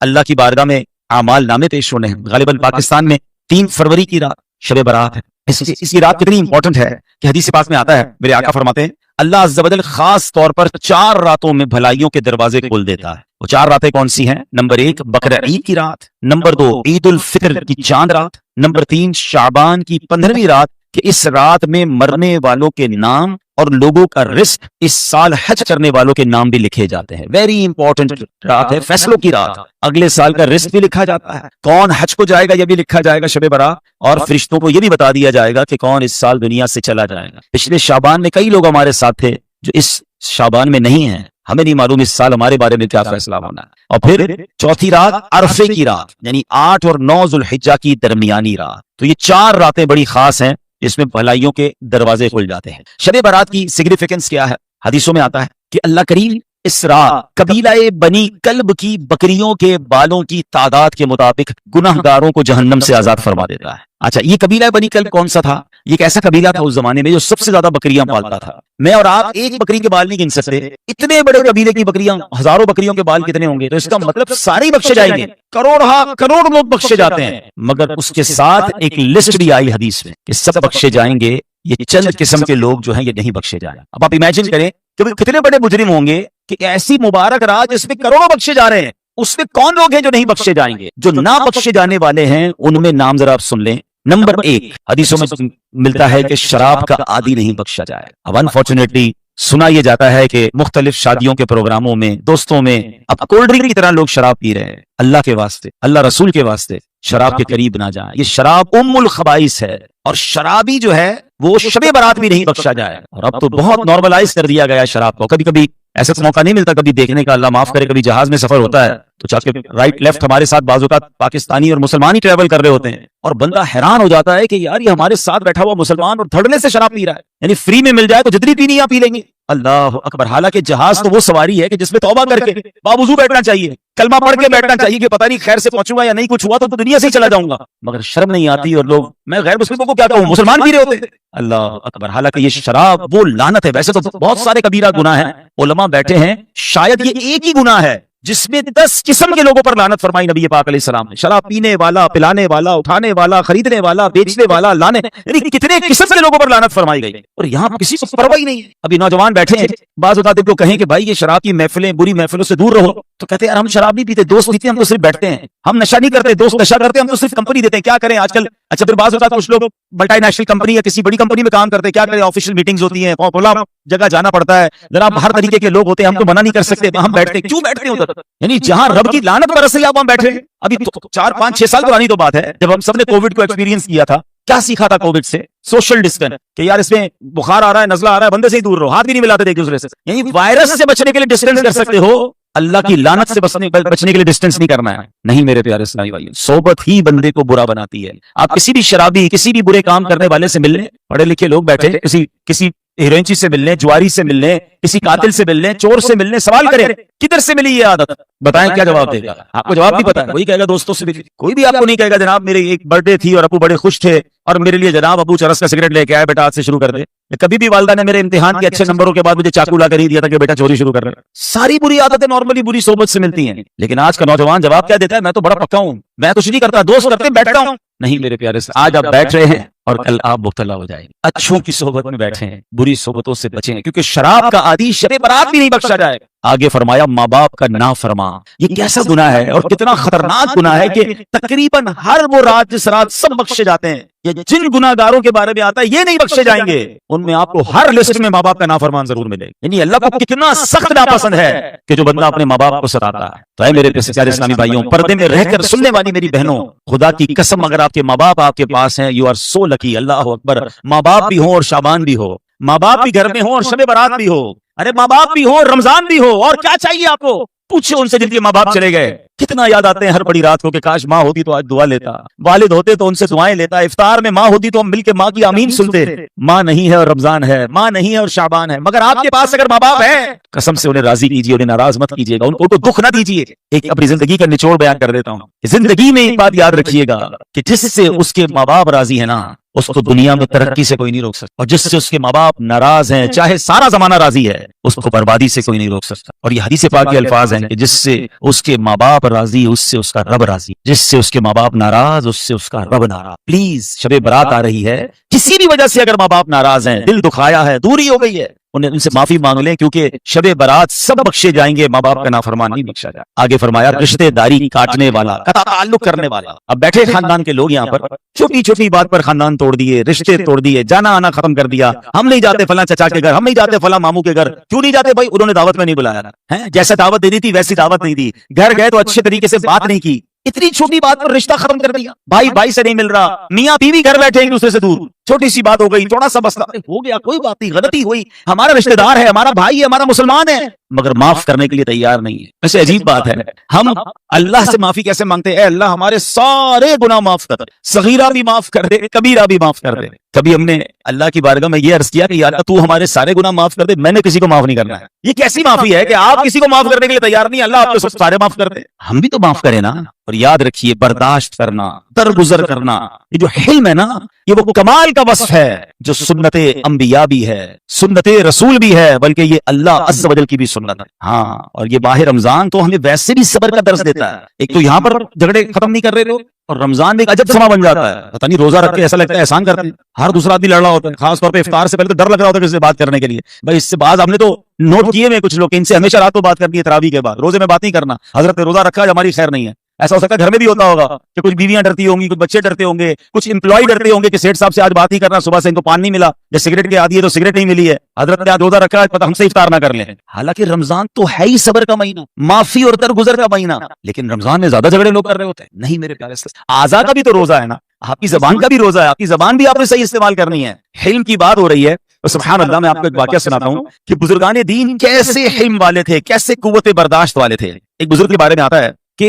اللہ کی बारगाह में आमाल नामे पेश होने हैं। गालिबन पाकिस्तान में 3 फरवरी की रात शब बारात है। इसकी रात कितनी इंपॉर्टेंट है कि हदीस पाक में आता है, मेरे आका फरमाते हैं अल्लाह अज़्ज़ा वजल खास तौर पर 4 रातों में भलाइयों के दरवाजे खोल देता है। वो 4 रातें कौन सी हैं? नंबर 1 बकरा ईद की रात, नंबर 2 ईद उल फितर की चांद रात, नंबर 3 शाबान की 15वीं रात कि इस रात में मरने वालों के नाम और लोगों का रिस्क इस साल हज करने वालों के नाम भी लिखे जाते हैं। वेरी इंपॉर्टेंट रात है, फैसलों की रात। अगले साल का रिस्क भी लिखा जाता है, कौन हज को जाएगा ये भी लिखा जाएगा शब बारात, और फरिश्तों को ये भी बता दिया जाएगा कि कौन इस साल दुनिया से चला जाएगा। पिछले शाबान में कई लोग हमारे साथ थे जो इस शाबान में नहीं है, हमें नहीं मालूम इस साल हमारे बारे में क्या फैसला होना है। और फिर चौथी रात अरफे की रात, यानी 8 और 9 जुल्हिज्जा की दरमियानी रात। तो ये 4 रातें बड़ी खास हैं इसमें भलाइयों के दरवाजे खुल जाते हैं। शब बारात की सिग्निफिकेंस क्या है? हदीसों में आता है कि अल्लाह करीम इस रात कबीलाए बनी कल्ब की बकरियों के बालों की तादाद के मुताबिक गुनाहगारों को जहन्नम से आजाद फरमा देता है। अच्छा, ये कबीला बनी कल्ब कौन सा था? ये एक ऐसा कबीला था उस जमाने में जो सबसे ज्यादा बकरियां पालता था। मैं और आप एक बकरी के बाल नहीं गिन सकते, इतने बड़े कबीले की बकरियां, हजारों बकरियों के बाल कितने होंगे? तो इसका मतलब सारे बख्शे जाएंगे, करोड़ लोग बख्शे जाते हैं। मगर उसके साथ एक लिस्ट भी आई हदीस में कि सब बख्शे जाएंगे, ये चंद किस्म के लोग जो हैं ये नहीं बख्शे जाए। अब आप इमेजिन करें कि कितने बड़े मुजरिम होंगे कि ऐसी मुबारक रात जिसमें करोड़ों बख्शे जा रहे हैं, उसमें कौन लोग हैं जो नहीं बख्शे जाएंगे? जो ना बख्शे जाने वाले हैं उनमें नाम जरा आप सुन लें। नंबर 1 हदीसों में मिलता है कि शराब का आदी नहीं बख्शा जाए। अब अनफॉर्चुनेटली सुना यह जाता है कि मुख्तलिफ शादियों के प्रोग्रामों में, दोस्तों में अब कोल्ड ड्रिंक की तरह लोग शराब पी रहे हैं। अल्लाह के वास्ते, अल्लाह रसूल के वास्ते शराब के करीब ना जाए। ये शराब उम्मुल खबाइस है, और शराबी जो है वो शबे बारात भी नहीं बख्शा जाए। और अब तो बहुत नॉर्मलाइज कर दिया गया है शराब को। कभी कभी ऐसा मौका नहीं मिलता कभी देखने का, अल्लाह माफ करे, कभी जहाज में सफर होता है तो जाके राइट लेफ्ट हमारे साथ बाज़-औक़ात पाकिस्तानी और मुसलमान ही ट्रैवल कर रहे होते हैं, और बंदा हैरान हो जाता है कि यार ये हमारे साथ बैठा हुआ मुसलमान और धड़ल्ले से शराब पी रहा है, यानी फ्री में मिल जाए तो जितनी पीनी आप पी लेंगे। अल्लाह अकबर। हालांकि जहाज तो वो सवारी है कि जिसमें तौबा करके बावजूद बैठना चाहिए, कलमा पढ़ के बैठना चाहिए कि पता नहीं खैर से पहुंचूंगा या नहीं, कुछ हुआ तो दुनिया से ही चला जाऊंगा। मगर शर्म नहीं आती, और लोग, मैं गैर मुस्लिमों को क्या कहूं, मुसलमान पी रहे होते हैं। अल्लाह अकबर। हालांकि ये शराब वो लानत है। वैसे तो बहुत सारे कबीरा गुनाह हैं, उलमा बैठे हैं, शायद ये एक ही गुनाह है जिसमें 10 किस्म के लोगों पर लानत फरमाई नबी पाक अलैहिस्सलाम ने। शराब पीने वाला, पिलाने वाला, उठाने वाला, खरीदने वाला, बेचने वाला, लाने, यानी कितने किस्म के लोगों पर लानत फरमाई गई, और यहाँ किसी को परवाह ही नहीं है। अभी नौजवान बैठे हैं, बाज़ औक़ात को कहें कि भाई ये शराब की महफिलें, बुरी महफिलों से दूर रहो, तो कहते हैं यार हम शराब नहीं पीते, दोस्त पीते, हम तो सिर्फ बैठते हैं, हम नशा नहीं करते, दोस्त नशा करते, हम तो सिर्फ कंपनी देते हैं, क्या करें आजकल। अच्छा, फिर बाज़ औक़ात कुछ लोग मल्टीनेशनल कंपनी या किसी बड़ी कंपनी में काम करते हैं, क्या करें, ऑफिशियल मीटिंग्स होती हैं, पॉपुलर जगह जाना पड़ता है, जनाब हर तरीके के लोग होते हैं, हम तो मना नहीं कर सकते, हम बैठते, क्यों बैठते हैं उधर? यानी जहां रब की लानत बरस रही है आप वहां बैठे हैं। अभी 4, 5, 6 साल पुरानी तो बात है जब हम सबने कोविड को एक्सपीरियंस किया था। क्या सीखा था कोविड से? सोशल डिस्टेंस, कि यार इसमें बुखार आ रहा है, नजला आ रहा है, बंदे से ही दूर रहो, हाथ भी नहीं मिलाते थे एक दूसरे से। यानी वायरस से बचने के लिए डिस्टेंस कर सकते हो, अल्लाह की लानत से बचने के लिए डिस्टेंस नहीं करना है। नहीं मेरे प्यारे इस्लामी भाइयों, सोबत ही बंदे को बुरा बनाती है। आप किसी भी शराबी, किसी भी बुरे काम करने वाले से मिलने, पढ़े लिखे लोग बैठे, किसी हीरोइनची से मिलने, जुआरी से मिलने, किसी कातिल से मिलने, चोर से मिलने, सवाल करें किधर से मिली ये आदत, बताएं क्या जवाब देगा? आपको जवाब नहीं पता है, वही कहेगा दोस्तों से मिली। कोई भी आपको नहीं कहेगा जनाब मेरी एक बर्थडे थी और अबू बड़े खुश थे और मेरे लिए जनाब अबू चरस का सिगरेट लेके आया, बेटा आज से शुरू कर दे। कभी भी वालदा ने मेरे इम्तिहान के अच्छे नंबरों के बाद मुझे चाकू ला कर ही दिया था कि बेटा चोरी शुरू कर रहे। सारी बुरी आदतें नॉर्मली बुरी सोबत से मिलती हैं, लेकिन आज का नौजवान जवाब क्या देता है? मैं तो बड़ा पक्का हूं, मैं कुछ नहीं करता, दोस्त करते बैठता हूं। नहीं मेरे प्यारे से, आज आप बैठ रहे हैं और कल आप मुब्तला हो जाएंगे। अच्छों की सोबत में बैठे हैं, बुरी सोबतों से बचें, क्योंकि शराब का आदि शबे बारात भी नहीं बख्शा जाएगा। आगे फरमाया माँ बाप का ना फरमा। ये कैसा गुनाह है और कितना खतरनाक गुनाह है कि तकरीबन हर वो रात जिस रात सब बख्शे जाते हैं, ये जिन गुनाहगारों के बारे में आता है ये नहीं बख्शे जाएंगे, उनमें आपको हर लिस्ट में माँ बाप का नाफरमान जरूर मिलेगा। यानी अल्लाह को कितना सख्त नापसंद है कि जो बंदा अपने माँ बाप को सताता है। तो है मेरे प्यारे इस्लामी भाइयों, पर्दे में रहकर सुनने वाली मेरी बहनों, खुदा की कसम अगर आपके माँ बाप आपके पास हैं, यू आर सो लकी। अल्लाह अकबर। माँ बाप भी हो और शाबान भी हो, माँ बाप भी घर में हो और शबे बारात भी हो, अरे माँ बाप भी हो, रमजान भी हो, और क्या चाहिए आपको? पूछे उनसे जिनके माँ बाप चले गए, कितना याद आते हैं हर बड़ी रात को कि काश माँ होती तो आज दुआ लेता, वालिद होते तो उनसे दुआएं लेता, इफ्तार में माँ होती तो हम मिलके माँ की आमीन सुनते। माँ नहीं है और रमजान है, माँ नहीं है और शाबान है, मगर आपके पास अगर माँ बाप है, कसम से उन्हें राजी कीजिए, उन्हें नाराज मत कीजिएगा, उनको दुख ना दीजिए। एक अपनी जिंदगी का निचोड़ बयान कर देता हूँ। जिंदगी में एक बात याद रखिएगा कि जिससे उसके माँ बाप राजी है ना, उसको दुनिया में तरक्की से कोई नहीं रोक सकता, और जिससे उसके माँ बाप नाराज हैं, चाहे सारा जमाना राजी है, उसको बर्बादी से कोई नहीं रोक सकता। और ये हदीस पाक के अल्फाज हैं कि जिससे उसके माँ बाप राजी, उससे उसका रब राजी, जिससे उसके माँ बाप नाराज, उससे उसका रब नाराज। प्लीज, शबे बारात आ रही है, किसी भी वजह से अगर माँ बाप नाराज हैं, दिल दुखाया है, दूरी हो गई है, उनसे माफी मांग लें, क्योंकि शबे बारात सब बख्शे जाएंगे, माँ बाप का नाफरमान नहीं बख्शा जाए। आगे फरमाया, रिश्तेदारी काटने वाला, कता ताल्लुक करने वाला। अब बैठे खानदान के लोग यहाँ पर छोटी छोटी बात पर खानदान तोड़ दिए, रिश्ते तोड़ दिए, जाना आना खत्म कर दिया। हम नहीं जाते फला चचा के घर, हम नहीं जाते फला मामू के घर। क्यों नहीं जाते भाई? उन्होंने दावत में नहीं बुलाया है, जैसा दावत दे दी थी वैसी दावत नहीं दी। घर गए तो अच्छे तरीके से बात नहीं की, इतनी छोटी बात पर रिश्ता खत्म कर दिया। भाई भाई से नहीं मिल रहा, मियाँ बीवी घर बैठे एक दूसरे से दूर, छोटी सी बात हो गई, थोड़ा सा मसला हो गया, कोई बात नहीं, गलती हुई, हमारा रिश्तेदार है, हमारा भाई है, हमारा मुसलमान है, मगर माफ करने के लिए तैयार नहीं है। वैसे अजीब बात है, हम अल्लाह से माफी कैसे मांगते हैं? अल्लाह हमारे सारे गुनाह माफ कर, सगीरा भी माफ कर दे, कबीरा भी माफ कर दे। कभी हमने अल्लाह की बारगाह में ये अर्ज किया कि यार तू हमारे सारे गुनाह माफ कर दे, मैंने किसी को माफ नहीं करना है। ये कैसी माफी है कि आप किसी को माफ करने के लिए तैयार नहीं, अल्लाह आपको सब सारे माफ कर दे। हम भी तो माफ करें ना। और याद रखिए, बर्दाश्त करना, दरगुजर करना, ये जो हिल्म है ना, ये वो कमाल का वस्फ है जो सुन्नते अंबिया भी है, सुन्नते रसूल भी है, बल्कि ये अल्लाह अज़्ज़ वजल की भी सुन्नत है। हाँ, और ये माह रमजान तो हमें वैसे भी सब्र का दर्स देता है। एक तो यहाँ पर झगड़े खत्म नहीं कर रहे हो, और रमजान में एक अजब समा बन जाता है। पता नहीं, रोजा रख के ऐसा लगता है एहसान करते हैं। हर दूसरा आदमी लड़ रहा होता है, खास तौर पे इफ्तार से पहले तो डर लग रहा होता है किसी से बात करने के लिए। भाई इससे बात हमने तो नोट किए में कुछ लोग, इनसे हमेशा रात को बात करनी है, तरावी के बाद रोजे में बात नहीं करना। हजरत रोजा रखा है, हमारी खैर नहीं है। ऐसा हो सकता है घर में भी होता होगा कि कुछ बीवियां डरती होंगी, कुछ बच्चे डरते होंगे, कुछ एम्प्लॉय डरते होंगे कि सेठ साहब से आज बात ही करना, सुबह से इनको पान नहीं मिला, या सिगरेट के आदी है तो सिगरेट नहीं मिली है, हजरत ने आज रोजा रखा है, पता हमसे इफ्तार ना कर ले। हालांकि रमजान तो है ही सब्र का महीना, माफी और दरगुजर का महीना, लेकिन रमजान में ज्यादा झगड़े लोग कर रहे होते हैं। नहीं मेरे प्यारे, आजा का भी तो रोजा है ना, आपकी जबान का भी रोजा है, आपकी जबान भी आपने सही इस्तेमाल करनी है। हिल्म की बात हो रही है तो सुभान अल्लाह, मैं आपको एक वाकया सुनाता हूँ कि बुजुर्गान दीन कैसे हिल्म वाले थे, कैसे कुव्वत बर्दाश्त वाले थे। एक बुजुर्ग के बारे में आता है कि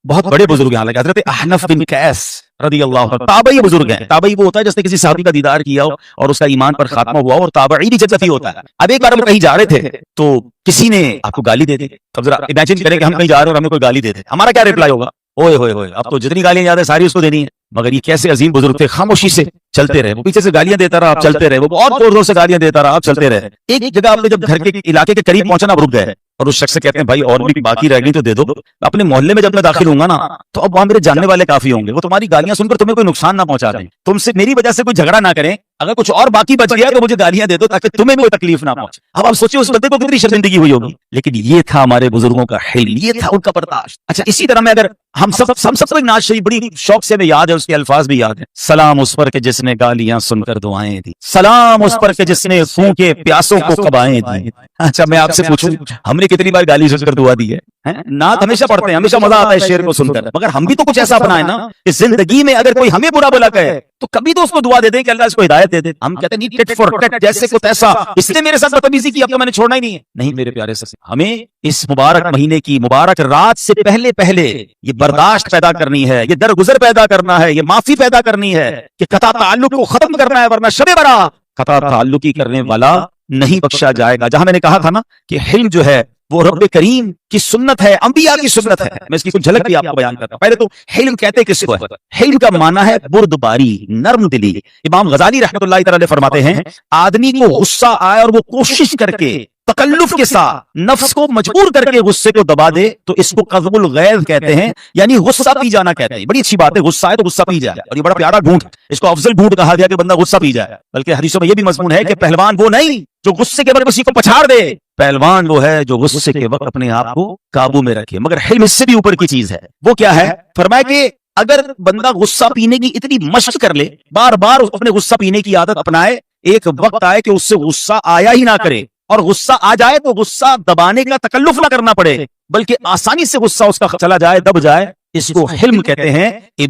बहुत बड़े बुजुर्ग हैं, हालांकि हजरत अहनफ बिन कैस रदी अल्लाह अन्हु, ताबई बुजुर्ग हैं। ताबई वो होता है जिसने किसी साहबी का दीदार किया हो और उसका ईमान पर खात्मा हुआ, और ताबई भी जन्नती होता है। अब एक बार हम कहीं जा रहे थे तो किसी ने आपको गाली दे दी। अब जरा इमेजिन करें कि हम कहीं जा रहे हैं और हमें कोई गाली दे दे, हमारा क्या रिप्लाई होगा? ओए होए होए, अब तो जितनी गालियां याद है सारी उसको देनी है। मगर ये कैसे अजीम बुजुर्ग थे, खामोशी से चलते रहे। वो पीछे से गालियां देता रहा, आप चलते रहे। वो बहुत जोर जोर से गालियां देता रहा, आप चलते रहे। एक जगह आपने जब घर के इलाके के करीब पहुंचा ना, रुक गए और उस शख्स से कहते हैं भाई और भी बाकी रह गई तो दे दो। अपने मोहल्ले में जब मैं दाखिल होऊंगा ना, तो अब वहां मेरे जानने वाले काफी होंगे, वो तुम्हारी गालियां सुनकर तुम्हें कोई नुकसान ना पहुंचा दें, तुमसे मेरी वजह से कोई झगड़ा ना करें। अगर कुछ और बाकी बच गया तो मुझे गालियां दे दो ताकि तुम्हें भी कोई तकलीफ ना पहुंचे। अब आप सोचिए उस बंदे को कितनी शर्मिंदगी हुई होगी, लेकिन ये था हमारे बुजुर्गों का हिल्म, ये था उनका बर्दाश्त। अच्छा, इसी तरह में अगर हम सबको एक नाज शरीफ बड़ी शौक से हमें याद है, उसके अल्फाज भी याद है। सलाम उस पर के जिसने गालियां सुनकर दुआएं दी, सलाम उस पर के जिसने फूंके प्यासों को कबाएं दी। अच्छा, मैं आपसे पूछूं, हमने कितनी बार गाली सुनकर दुआ दी है? नात हमेशा पढ़ते हैं, हमेशा मजा आता है शेर को सुनकर, मगर हम भी तो कुछ ऐसा अपनाए ना कि जिंदगी में अगर कोई हमें बुरा भला कहे तो कभी तो उसको दुआ दे दे कि अल्लाह इसको हिदायत दे दे। हम कहते नहीं टिट फॉर टैट, जैसे को तैसा, इसने मेरे साथ बदतमीजी की, अब तो मैंने छोड़ना ही नहीं है। नहीं मेरे प्यारे से, हमें इस मुबारक महीने की मुबारक रात से पहले पहले ये बर्दाश्त पैदा करनी है, ये दरगुजर पैदा करना है, ये माफी पैदा करनी है कि कता ताल्लुक को खत्म करना है, वरना शबे बरा कता ताल्लुकी करने वाला नहीं बख्शा जाएगा। जहां मैंने कहा था ना कि हिल्म जो है वो रब्बे करीम की सुन्नत है, अंबिया की सुन्नत है। मैं इसकी कुछ झलक भी आपको बयान करता हूं। पहले तो हिल्म कहते किसको है? हिल्म का माना है बुर्दबारी, नर्म दिली। इमाम गजाली रहमतुल्लाह तआला फरमाते हैं, आदमी को गुस्सा आए और वो कोशिश करके तकल्लुफ के साथ नफ्स को मजबूर करके गुस्से को दबा दे तो इसको कज़्बुल गैज़ कहते हैं, यानी गुस्सा पी जाना कहते हैं। बड़ी अच्छी बात है, गुस्सा है तो गुस्सा पी जाए, और ये बड़ा प्यारा घूंट, इसको अफजल घूंट कहा गया कि बंदा गुस्सा पी जाए। बल्कि हदीसों में यह भी मजमून है कि पहलवान वो नहीं जो गुस्से के वक्त किसी को पछाड़ दे, पहलवान वो है जो गुस्से के वक्त अपने आप को काबू में रखे। मगर हिल्म इससे भी ऊपर की चीज है। वो क्या है? फरमाया कि अगर बंदा गुस्सा पीने की इतनी मशक कर ले, बार बार अपने गुस्सा पीने की आदत अपनाए, एक वक्त आए कि उससे गुस्सा आया ही ना करे, और गुस्सा आ जाए तो गुस्सा दबाने का तकल्लुफ ना करना पड़े, बल्कि आसानी से गुस्सा उसका चला जाए, दब जाए, इसको हिल्म कहते हैं।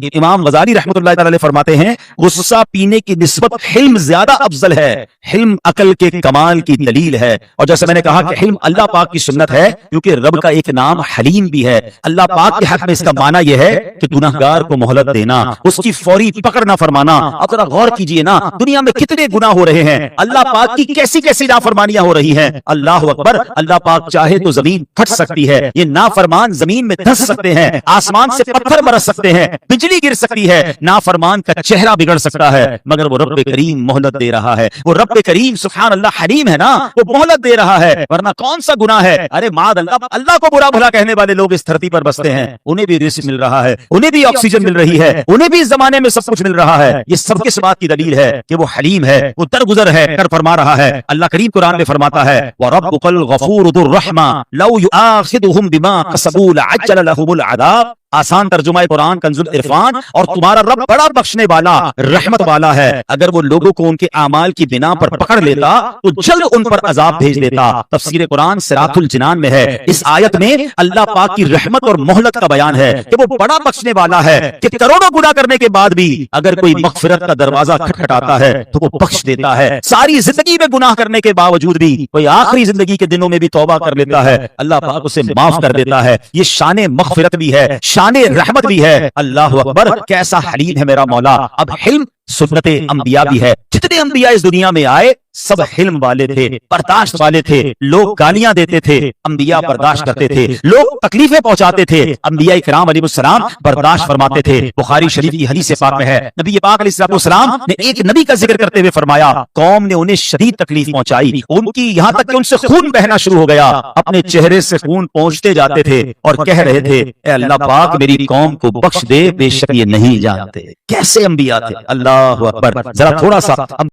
इमाम गजाली रहमतुल्लाह तआला फरमाते हैं, गुस्सा पीने की निस्बत हिल्म ज्यादा अफजल है, हिल्म अकल के कमाल की दलील है। और जैसे मैंने कहा कि हिल्म अल्लाह पाक की सुन्नत है, क्योंकि रब का एक नाम हलीम भी है। अल्लाह पाक के हक में इसका माना यह है कि गुनाहगार को मोहलत देना, उसकी फौरी पकड़ ना फरमाना। अब जरा गौर कीजिए ना, दुनिया में कितने गुनाह हो रहे हैं, अल्लाह पाक की कैसी कैसी नाफरमानियां हो रही हैं। अल्लाह अकबर, अल्लाह पाक चाहे तो जमीन फट सकती है, ये नाफरमान जमीन में धंस सकते हैं, आसमान سے پتھر برس سکتے ہیں, بجلی گر سکتی ہے, نافرمان کا چہرہ بگڑ سکتا ہے, مگر وہ رب کریم مہلت دے رہا ہے. وہ رب کریم سبحان اللہ حلیم ہے نا, وہ مہلت دے رہا ہے. ورنہ کون سا گناہ ہے؟ ارے معاذ اللہ, اللہ کو برا بھلا کہنے والے لوگ اس دھرتی پر بستے ہیں, انہیں بھی رزق مل رہا ہے, انہیں بھی آکسیجن مل رہی ہے, انہیں بھی اس زمانے میں سب کچھ مل رہا ہے. یہ سب کس بات کی دلیل ہے کہ وہ حلیم ہے, وہ درگزر ہے, کر فرما رہا ہے. اللہ کریم قرآن میں فرماتا ہے وَرَبُّكَ الْغَفُورُ ذُو الرَّحْمَةِ لَوْ يُؤَاخِذُهُم بِمَا كَسَبُوا لَعَجَّلَ لَهُمُ الْعَذَابَ. آسان ترجمہ قرآن کنز العرفان. اور تمہارا رب بڑا بخشنے والا رحمت والا ہے, اگر وہ لوگوں کو ان کے اعمال کی بنا پر پکڑ لیتا تو جلد ان پر عذاب بھیج دیتا. تفسیر قرآن صراط الجنان میں ہے. اس آیت میں اللہ پاک کی رحمت اور مہلت کا بیان ہے کہ وہ بڑا بخشنے والا ہے, کہ کروڑوں گناہ کرنے کے بعد بھی اگر کوئی مغفرت کا دروازہ کھٹکھٹاتا ہے تو وہ بخش دیتا ہے. ساری زندگی میں گناہ کرنے کے باوجود بھی کوئی آخری زندگی کے دنوں میں بھی توبہ کر لیتا ہے, اللہ پاک اسے معاف کر دیتا ہے. یہ شان مغفرت بھی ہے, شان رحمت بھی ہے. اللہ اکبر, کیسا حلیم ہے میرا مولا. اب حلم سنت انبیاء بھی ہے. جتنے انبیاء اس دنیا میں آئے سب حلم والے تھے, برداشت والے تھے. لوگ گالیاں دیتے تھے, انبیاء برداشت کرتے تھے. لوگ تکلیفیں پہنچاتے تھے, انبیاء کرام علیہ السلام برداشت فرماتے تھے. بخاری شریف کی حدیث پاک میں ہے, نبی پاک علیہ السلام نے ایک نبی کا ذکر کرتے ہوئے فرمایا قوم نے انہیں شدید تکلیف پہنچائی, ان کی یہاں تک کہ ان سے خون بہنا شروع ہو گیا. اپنے چہرے سے خون پہنچتے جاتے تھے اور کہہ رہے تھے اے اللہ پاک میری قوم کو بخش دے, بے شک یہ نہیں جانتے. کیسے انبیاء تھے, اللہ اکبر. ذرا تھوڑا سا